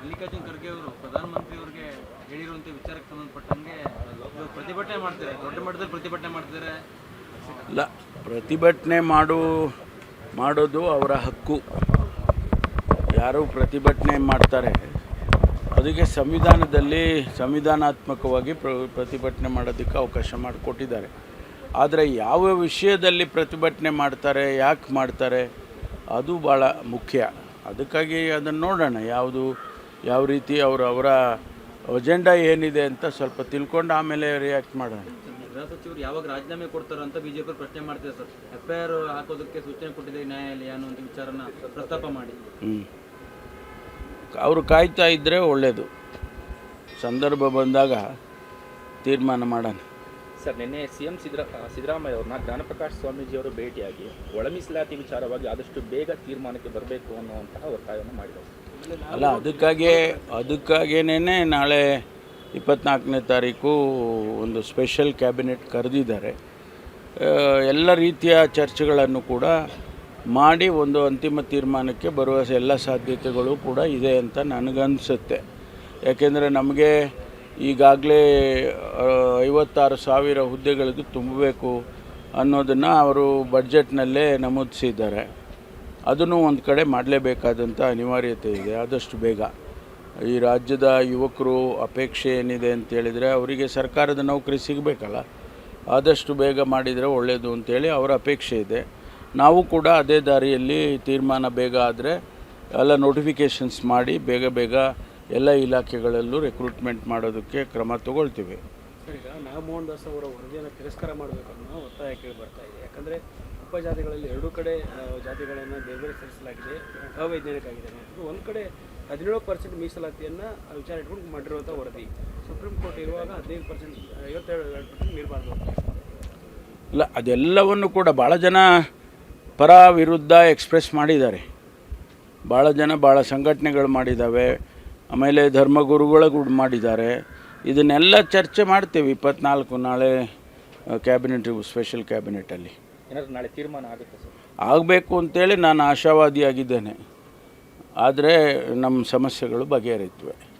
ಮಲ್ಲಿಕಾರ್ಜುನ್ ಖರ್ಗೆ ಅವರು ಪ್ರಧಾನಮಂತ್ರಿ ಅವರಿಗೆ ಹೇಳಿರುವಂಥ ವಿಚಾರಕ್ಕೆ ಸಂಬಂಧಪಟ್ಟಂಗೆ ಪ್ರತಿಭಟನೆ ಮಾಡ್ತಾರೆ, ದೊಡ್ಡ ಮಟ್ಟದಲ್ಲಿ ಪ್ರತಿಭಟನೆ ಮಾಡ್ತಿದ್ದಾರೆ. ಇಲ್ಲ, ಪ್ರತಿಭಟನೆ ಮಾಡೋದು ಅವರ ಹಕ್ಕು. ಯಾರು ಪ್ರತಿಭಟನೆ ಮಾಡ್ತಾರೆ ಅದಕ್ಕೆ ಸಂವಿಧಾನದಲ್ಲಿ ಸಂವಿಧಾನಾತ್ಮಕವಾಗಿ ಪ್ರತಿಭಟನೆ ಮಾಡೋದಕ್ಕೆ ಅವಕಾಶ ಮಾಡಿಕೊಟ್ಟಿದ್ದಾರೆ. ಆದರೆ ಯಾವ ವಿಷಯದಲ್ಲಿ ಪ್ರತಿಭಟನೆ ಮಾಡ್ತಾರೆ, ಯಾಕೆ ಮಾಡ್ತಾರೆ, ಅದು ಭಾಳ ಮುಖ್ಯ. ಅದಕ್ಕಾಗಿ ಅದನ್ನು ನೋಡೋಣ, ಯಾವ ರೀತಿ ಅವರ ಅಜೆಂಡಾ ಏನಿದೆ ಅಂತ ಸ್ವಲ್ಪ ತಿಳ್ಕೊಂಡು ಆಮೇಲೆ ರಿಯಾಕ್ಟ್ ಮಾಡೋಣ. ಗೃಹ ಸಚಿವರು ಯಾವಾಗ ರಾಜೀನಾಮೆ ಕೊಡ್ತಾರೋ ಅಂತ ಬಿಜೆಪಿ ಪ್ರಶ್ನೆ ಮಾಡ್ತಿದೆ ಸರ್. FIR ಹಾಕೋದಕ್ಕೆ ಸೂಚನೆ ಕೊಟ್ಟಿದೆ ನ್ಯಾಯಾಲಯ ಅನ್ನುವಂಥ ವಿಚಾರನ ಪ್ರಸ್ತಾಪ ಮಾಡಿ. ಅವರು ಕಾಯ್ತಾ ಇದ್ದರೆ ಒಳ್ಳೆಯದು. ಸಂದರ್ಭ ಬಂದಾಗ ತೀರ್ಮಾನ ಮಾಡೋಣ. ಸರ್, ನಿನ್ನೆ CM ಸಿದ್ದರಾಮಯ್ಯ ಅವ್ರನ್ನ ಜ್ಞಾನಪ್ರಕಾಶ್ ಸ್ವಾಮೀಜಿಯವರು ಭೇಟಿಯಾಗಿ ಒಳ ಮೀಸಲಾತಿ ವಿಚಾರವಾಗಿ ಆದಷ್ಟು ಬೇಗ ತೀರ್ಮಾನಕ್ಕೆ ಬರಬೇಕು ಅನ್ನುವಂತಹ ಒತ್ತಾಯವನ್ನು ಮಾಡಿದರು. ಅಲ್ಲ, ಅದಕ್ಕಾಗೇನೆ ನಾಳೆ 24ನೇ ತಾರೀಕು ಒಂದು ಸ್ಪೆಷಲ್ ಕ್ಯಾಬಿನೆಟ್ ಕರೆದಿದ್ದಾರೆ. ಎಲ್ಲ ರೀತಿಯ ಚರ್ಚೆಗಳನ್ನು ಕೂಡ ಮಾಡಿ ಒಂದು ಅಂತಿಮ ತೀರ್ಮಾನಕ್ಕೆ ಬರುವ ಎಲ್ಲ ಸಾಧ್ಯತೆಗಳು ಕೂಡ ಇದೆ ಅಂತ ನನಗನ್ನಿಸುತ್ತೆ. ಯಾಕೆಂದರೆ ನಮಗೆ ಈಗಾಗಲೇ 56,000 ಹುದ್ದೆಗಳಿಗೂ ತುಂಬಬೇಕು ಅನ್ನೋದನ್ನು ಅವರು ಬಡ್ಜೆಟ್ನಲ್ಲೇ ನಮೂದಿಸಿದ್ದಾರೆ. ಅದನ್ನು ಒಂದು ಕಡೆ ಮಾಡಲೇಬೇಕಾದಂಥ ಅನಿವಾರ್ಯತೆ ಇದೆ. ಆದಷ್ಟು ಬೇಗ ಈ ರಾಜ್ಯದ ಯುವಕರು ಅಪೇಕ್ಷೆ ಏನಿದೆ ಅಂತೇಳಿದರೆ ಅವರಿಗೆ ಸರ್ಕಾರದ ನೌಕರಿ ಸಿಗಬೇಕಲ್ಲ, ಆದಷ್ಟು ಬೇಗ ಮಾಡಿದರೆ ಒಳ್ಳೆಯದು ಅಂತೇಳಿ ಅವರ ಅಪೇಕ್ಷೆ ಇದೆ. ನಾವು ಕೂಡ ಅದೇ ದಾರಿಯಲ್ಲಿ ತೀರ್ಮಾನ ಬೇಗ ಆದರೆ ಎಲ್ಲ ನೋಟಿಫಿಕೇಷನ್ಸ್ ಮಾಡಿ ಬೇಗ ಎಲ್ಲ ಇಲಾಖೆಗಳಲ್ಲೂ ರಿಕ್ರೂಟ್ಮೆಂಟ್ ಮಾಡೋದಕ್ಕೆ ಕ್ರಮ ತಗೊಳ್ತೀವಿ. ಸರ್, ಈಗ ನಾಗಮೋಹನ್ ದಾಸ್ ಅವರ ವರದಿಯನ್ನು ತಿರಸ್ಕಾರ ಮಾಡಬೇಕು ಅನ್ನೋ ಒತ್ತಾಯ ಕೇಳಿ ಬರ್ತಾ ಇದೆ. ಯಾಕಂದರೆ ಉಪಜಾತಿಗಳಲ್ಲಿ ಎರಡೂ ಕಡೆ ಜಾತಿಗಳನ್ನು ಬೇರೆ ಸೇರಿಸಲಾಗಿದೆ, ಅವೈಜ್ಞಾನಿಕ ಆಗಿದೆ. ಒಂದು ಕಡೆ 17% ಮೀಸಲಾತಿಯನ್ನು ವಿಚಾರ ಇಟ್ಕೊಂಡು ಮಾಡಿರುವಂಥ ವರದಿ ಸುಪ್ರೀಂ ಕೋರ್ಟ್ ಇರುವಾಗ 15%, 52% ನೀಡಬಾರ್ದು ಅಂತ. ಇಲ್ಲ, ಅದೆಲ್ಲವನ್ನು ಕೂಡ ಭಾಳ ಜನ ಪರ ವಿರುದ್ಧ ಎಕ್ಸ್ಪ್ರೆಸ್ ಮಾಡಿದ್ದಾರೆ. ಭಾಳ ಸಂಘಟನೆಗಳು ಮಾಡಿದ್ದಾವೆ, ಆಮೇಲೆ ಧರ್ಮಗುರುಗಳು ಮಾಡಿದ್ದಾರೆ. ಇದನ್ನೆಲ್ಲ ಚರ್ಚೆ ಮಾಡ್ತೀವಿ 24 ನಾಳೆ ಕ್ಯಾಬಿನೆಟ್, ಸ್ಪೆಷಲ್ ಕ್ಯಾಬಿನೆಟಲ್ಲಿ ಏನಾದರೂ ನಾಳೆ ತೀರ್ಮಾನ ಆಗುತ್ತೆ ಸರ್? ಆಗಬೇಕು ಅಂತೇಳಿ ನಾನು ಆಶಾವಾದಿಯಾಗಿದ್ದೇನೆ. ಆದರೆ ನಮ್ಮ ಸಮಸ್ಯೆಗಳು ಬಗೆಹರಿಯುತ್ತವೆ.